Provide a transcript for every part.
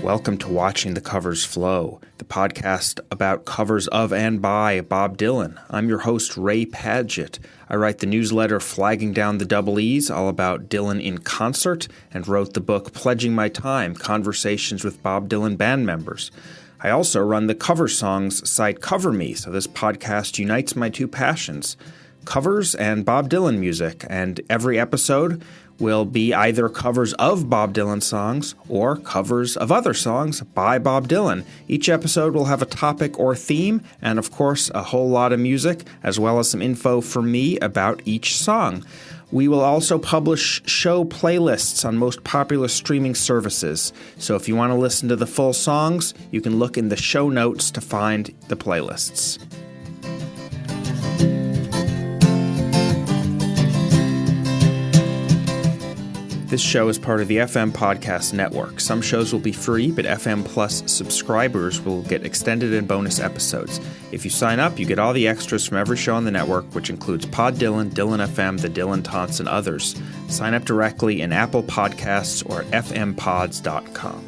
Welcome to Watching the Covers Flow, the podcast about covers of and by Bob Dylan. I'm your host, Ray Padgett. I write the newsletter Flagging Down the Double E's, all about Dylan in concert, and wrote the book Pledging My Time, Conversations with Bob Dylan Band Members. I also run the cover songs site Cover Me, so this podcast unites my two passions, covers and Bob Dylan music, and every episode will be either covers of Bob Dylan songs or covers of other songs by Bob Dylan. Each episode will have a topic or theme, and of course a whole lot of music, as well as some info from me about each song. We will also publish show playlists on most popular streaming services, so if you want to listen to the full songs, you can look in the show notes to find the playlists. This show is part of the FM Podcast Network. Some shows will be free, but FM Plus subscribers will get extended and bonus episodes. If you sign up, you get all the extras from every show on the network, which includes Pod Dylan, Dylan FM, The Dylan Taunts, and others. Sign up directly in Apple Podcasts or at fmpods.com.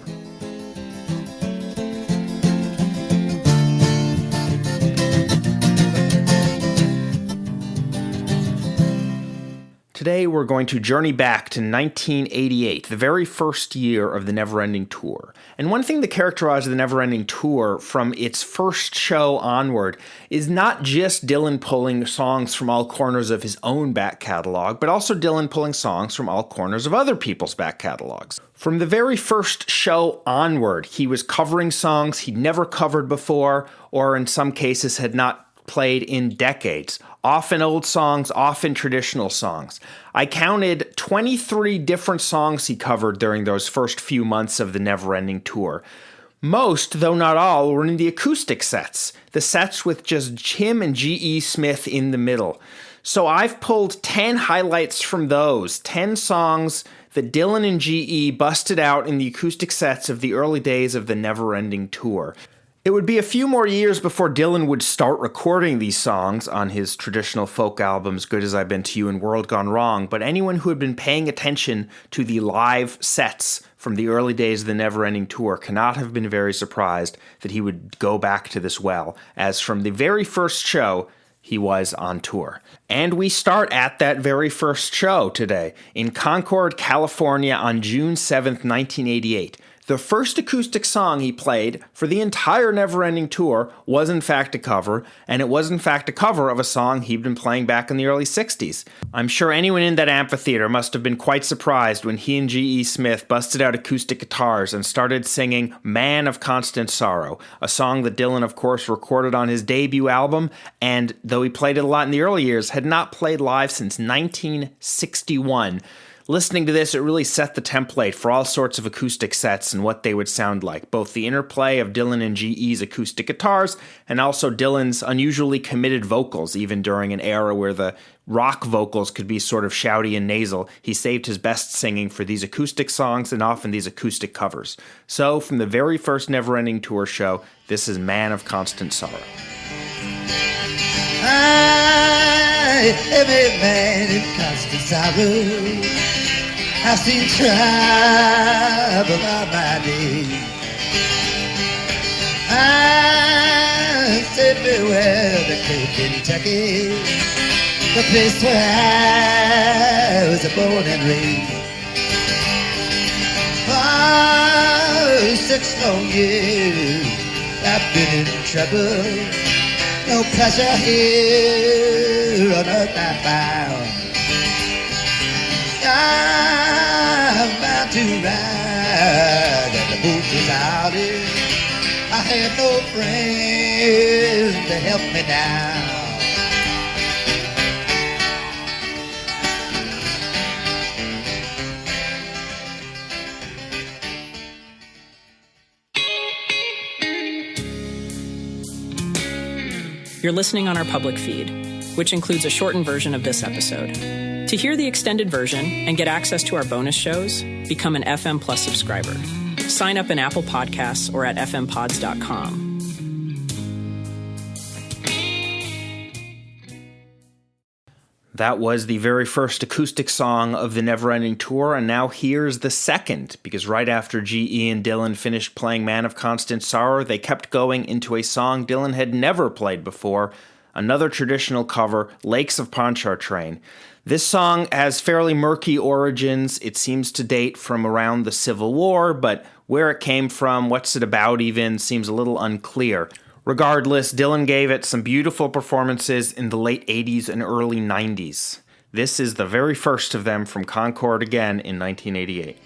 Today we're going to journey back to 1988, the very first year of the Neverending Tour. And one thing that characterized the Neverending Tour from its first show onward is not just Dylan pulling songs from all corners of his own back catalog, but also Dylan pulling songs from all corners of other people's back catalogs. From the very first show onward, he was covering songs he'd never covered before, or in some cases had not played in decades. Often old songs, often traditional songs. I counted 23 different songs he covered during those first few months of the Neverending Tour. Most, though not all, were in the acoustic sets, the sets with just him and G.E. Smith in the middle. So I've pulled 10 highlights from those, 10 songs that Dylan and G.E. busted out in the acoustic sets of the early days of the Neverending Tour. It would be a few more years before Dylan would start recording these songs on his traditional folk albums, Good As I've Been to You and World Gone Wrong, but anyone who had been paying attention to the live sets from the early days of the Neverending Tour cannot have been very surprised that he would go back to this well, as from the very first show, he was on tour. And we start at that very first show today, in Concord, California on June 7th, 1988. The first acoustic song he played for the entire Neverending Tour was in fact a cover, and it was in fact a cover of a song he'd been playing back in the early 60s. I'm sure anyone in that amphitheater must have been quite surprised when he and G.E. Smith busted out acoustic guitars and started singing Man of Constant Sorrow, a song that Dylan, of course, recorded on his debut album, and though he played it a lot in the early years, had not played live since 1961. Listening to this, it really set the template for all sorts of acoustic sets and what they would sound like, both the interplay of Dylan and G.E.'s acoustic guitars and also Dylan's unusually committed vocals, even during an era where the rock vocals could be sort of shouty and nasal. He saved his best singing for these acoustic songs and often these acoustic covers. So, from the very first Neverending Tour show, this is Man of Constant Sorrow. I am a man of constant sorrow. I've seen trouble all my days. I said farewell to Kentucky, the place where I was born and raised. For 6 long years I've been in trouble. No pleasure here on earth I found. I'm bound to ride and the boat is out. I have no friends to help me now. You're listening on our public feed, which includes a shortened version of this episode. To hear the extended version and get access to our bonus shows, become an FM Plus subscriber. Sign up in Apple Podcasts or at fmpods.com. That was the very first acoustic song of the Neverending Tour, and now here's the second, because right after G.E. and Dylan finished playing Man of Constant Sorrow, they kept going into a song Dylan had never played before, another traditional cover, Lakes of Pontchartrain. This song has fairly murky origins. It seems to date from around the Civil War, but where it came from, what's it about even, seems a little unclear. Regardless, Dylan gave it some beautiful performances in the late 80s and early 90s. This is the very first of them from Concord again in 1988.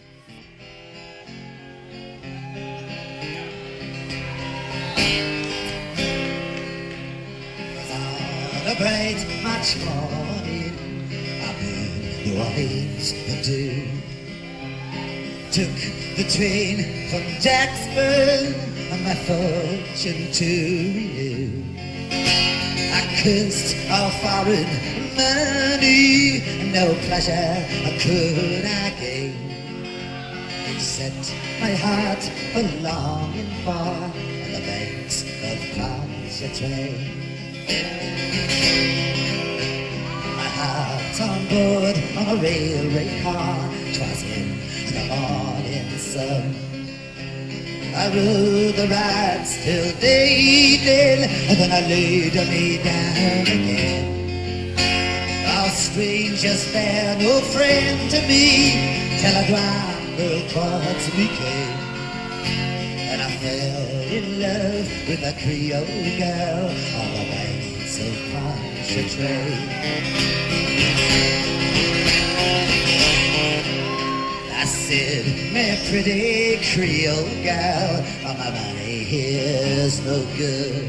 On a bright March morning, up in New Orleans and took the train from Jacksonville and my fortune to renew. I cursed all foreign money, no pleasure could I gain, except my heart a longing for the banks of Pontchartrain. My heart on board on a railway car, 'twas in the morning sun. I rode the rides till day, and then I laid me down again. All strangers there, no friend to me, till a grand girl towards me came. And I fell in love with a Creole girl on the banks of Pontchartrain. I said, my pretty Creole girl, all my money here's no good.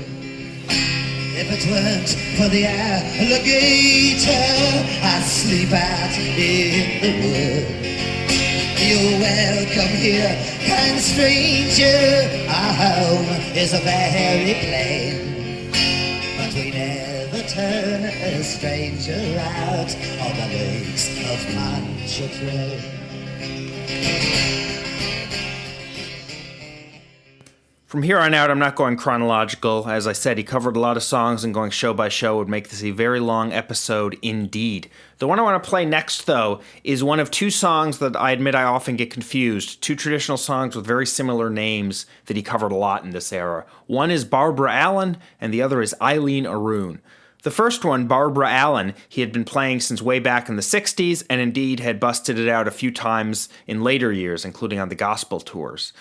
If it weren't for the alligator, I'd sleep out in the wood. You're welcome here, kind stranger, our home is a very plain, but we never turn a stranger out on the lakes of Pontchartrain. From here on out, I'm not going chronological. As I said, he covered a lot of songs, and going show by show would make this a very long episode indeed. The one I want to play next, though, is one of two songs that I admit I often get confused. Two traditional songs with very similar names that he covered a lot in this era. One is Barbara Allen, and the other is Eileen Aroon. The first one, Barbara Allen, he had been playing since way back in the 60s, and indeed had busted it out a few times in later years, including on the gospel tours.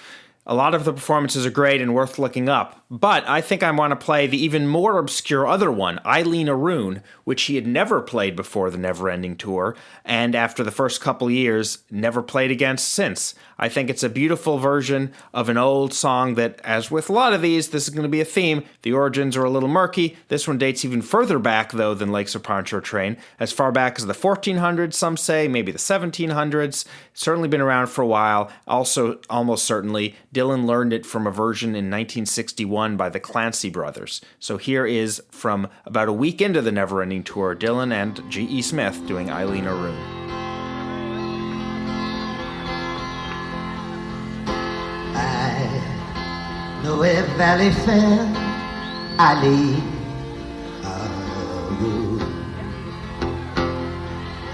A lot of the performances are great and worth looking up, but I think I want to play the even more obscure other one, Eileen Aroon, which he had never played before the Neverending Tour, and after the first couple years, never played against since. I think it's a beautiful version of an old song that, as with a lot of these, this is going to be a theme. The origins are a little murky. This one dates even further back, though, than Lakes of Pontchartrain, as far back as the 1400s, some say, maybe the 1700s. Certainly been around for a while. Also, almost certainly, Dylan learned it from a version in 1961 by the Clancy Brothers. So here is, from about a week into the Neverending Tour, Dylan and G.E. Smith doing Eileen Aroon. I know a valley fair, Eileen Aroon.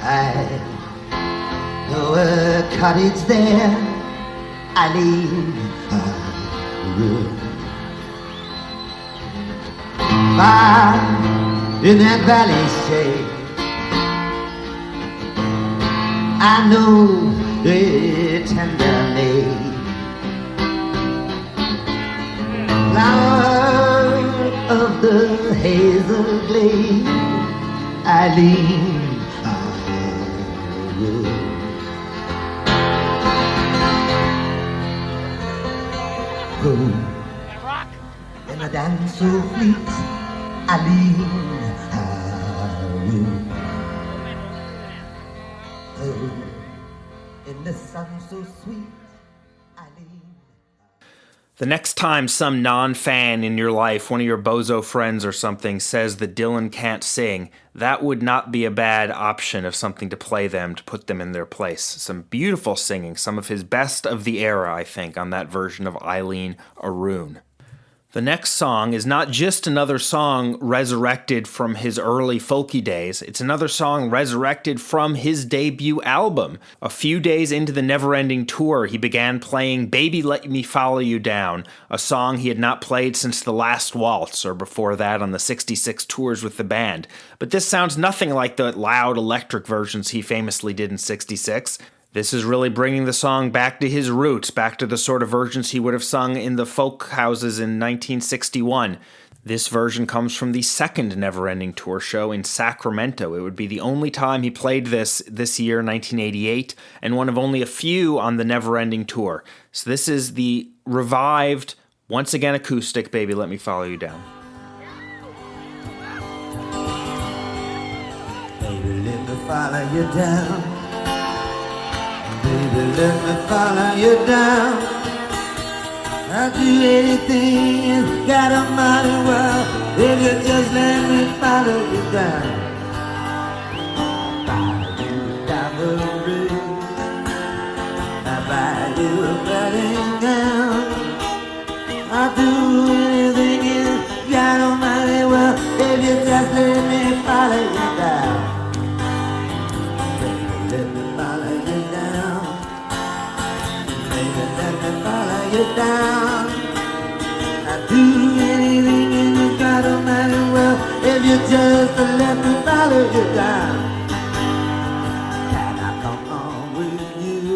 I know a cottage there, Eileen Aroon. Far in that valley shade, I know a tender maid, flower of the hazel glade, Eileen Aroon. Go in a dance so fleet, Eileen Aroon. Oh, in the sun so sweet, Eileen. The next time some non-fan in your life, one of your bozo friends or something, says that Dylan can't sing, that would not be a bad option of something to play them to put them in their place. Some beautiful singing, some of his best of the era, I think, on that version of Eileen Aroon. The next song is not just another song resurrected from his early folky days, it's another song resurrected from his debut album. A few days into the Neverending Tour, he began playing Baby Let Me Follow You Down, a song he had not played since The Last Waltz, or before that on the 66 tours with the band. But this sounds nothing like the loud electric versions he famously did in 66. This is really bringing the song back to his roots, back to the sort of versions he would have sung in the folk houses in 1961. This version comes from the second Neverending Tour show in Sacramento. It would be the only time he played this year, 1988, and one of only a few on the Neverending Tour. So this is the revived, once again acoustic, Baby Let Me Follow You Down. Baby, let me follow you down. Baby, let me follow you down. I'll do anything, God almighty, well, if you just let me follow you down. Buy you a diamond ring, I buy you a wedding gown. I'll do anything, God almighty, well, if you just let me follow you down. Baby, let me follow you down. Baby, let me follow you down. I'd do anything in you, God almighty, well, if you just let me follow you down. Can I come on with you?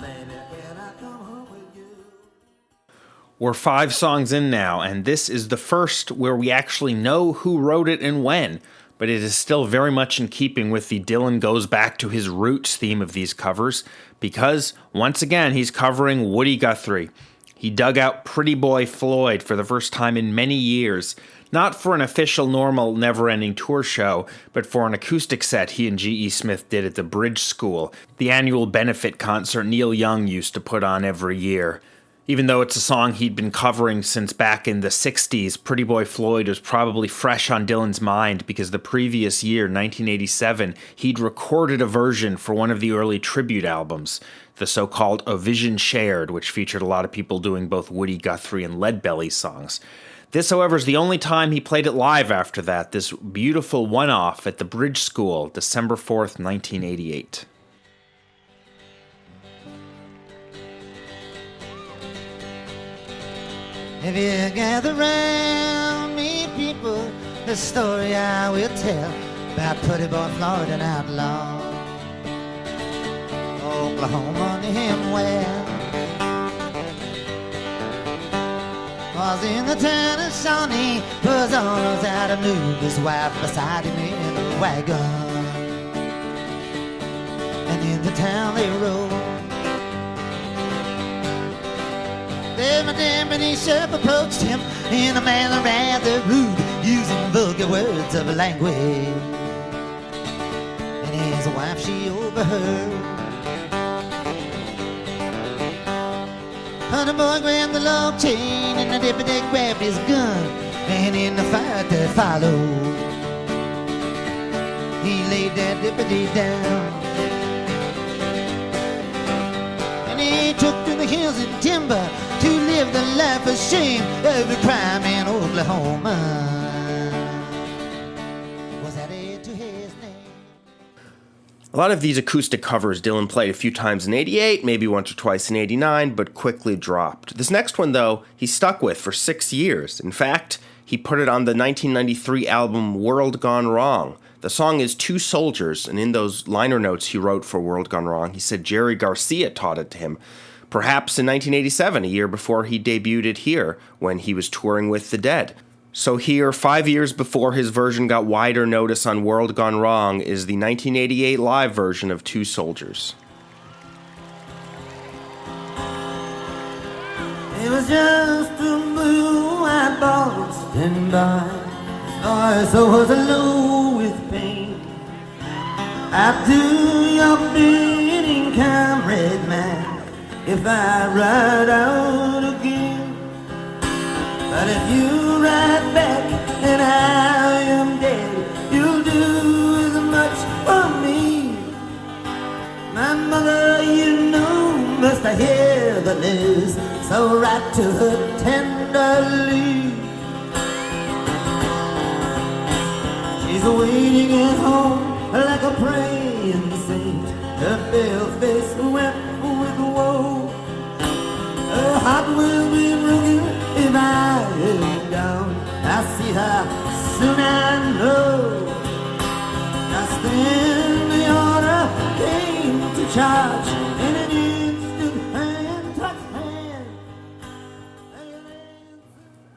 Baby, can I come on with you? We're 5 songs in now, and this is the first where we actually know who wrote it and when. But it is still very much in keeping with the Dylan goes back to his roots theme of these covers, because, once again, he's covering Woody Guthrie. He dug out Pretty Boy Floyd for the first time in many years, not for an official normal Neverending Tour show, but for an acoustic set he and G.E. Smith did at the Bridge School, the annual benefit concert Neil Young used to put on every year. Even though it's a song he'd been covering since back in the 60s, Pretty Boy Floyd was probably fresh on Dylan's mind because the previous year, 1987, he'd recorded a version for one of the early tribute albums, the so-called A Vision Shared, which featured a lot of people doing both Woody Guthrie and Leadbelly songs. This, however, is the only time he played it live after that, this beautiful one-off at the Bridge School, December 4th, 1988. If you gather round me, people, the story I will tell about Pretty Boy Floyd and outlaw Oklahoma knew him well. Was in the town of Shawnee, was on out to move his wife beside him in a wagon, and into town they rode. Then my deputy sheriff approached him in a manner rather rude, using vulgar words of language. And his wife, she overheard. And the boy grabbed the log chain, and the deputy grabbed his gun, and in the fight that followed, he laid that deputy down. And he took to the hills in timber to live the life of shame. Every crime in Oklahoma was added to his name. A lot of these acoustic covers Dylan played a few times in 88, maybe once or twice in 89, but quickly dropped. This next one, though, he stuck with for 6 years. In fact, he put it on the 1993 album World Gone Wrong. The song is Two Soldiers, and in those liner notes he wrote for World Gone Wrong, he said Jerry Garcia taught it to him. Perhaps in 1987, a year before he debuted it here, when he was touring with the Dead. So here, 5 years before his version got wider notice on World Gone Wrong, is the 1988 live version of Two Soldiers. It was just a blue-eyed ball standing by. His voice was low with pain. I do your bidding, comrade man, if I ride out again. But if you ride back and I am dead, you'll do as much for me. My mother, you know, must to hear the news, so write to her tenderly. She's waiting at home like a praying saint, her pale face wet with woe. Her heart will be broken if I am down. I see her soon, I know. Just then the order came to charge, and an instant hand touched hand.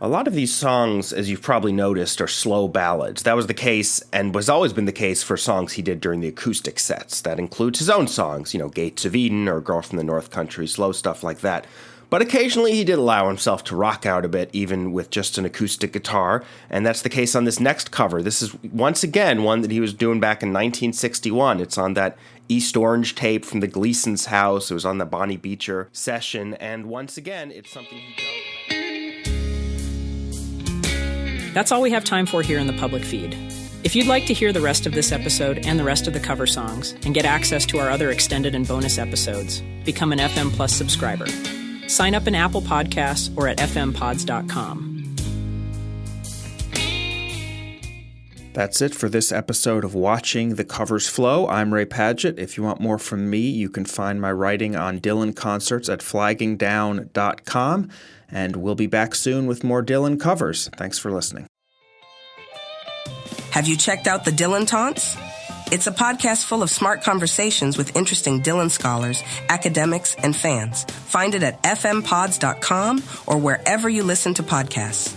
A lot of these songs, as you've probably noticed, are slow ballads. That was the case, and was always been the case for songs he did during the acoustic sets. That includes his own songs, Gates of Eden or Girl from the North Country, slow stuff like that. But occasionally he did allow himself to rock out a bit, even with just an acoustic guitar, and that's the case on this next cover. This is, once again, one that he was doing back in 1961. It's on that East Orange tape from the Gleason's house. It was on the Bonnie Beecher session, and once again, it's something he does. That's all we have time for here in the public feed. If you'd like to hear the rest of this episode and the rest of the cover songs, and get access to our other extended and bonus episodes, become an FM Plus subscriber. Sign up in Apple Podcasts or at fmpods.com. That's it for this episode of Watching the Covers Flow. I'm Ray Padgett. If you want more from me, you can find my writing on Dylan concerts at flaggingdown.com. And we'll be back soon with more Dylan covers. Thanks for listening. Have you checked out the Dylan Taunts? It's a podcast full of smart conversations with interesting Dylan scholars, academics, and fans. Find it at fmpods.com or wherever you listen to podcasts.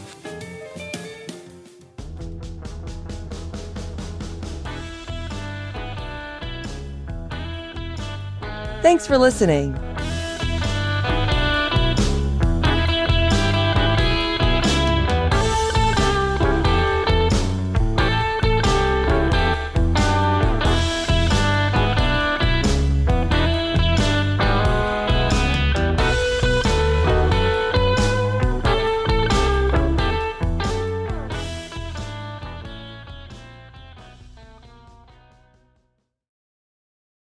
Thanks for listening.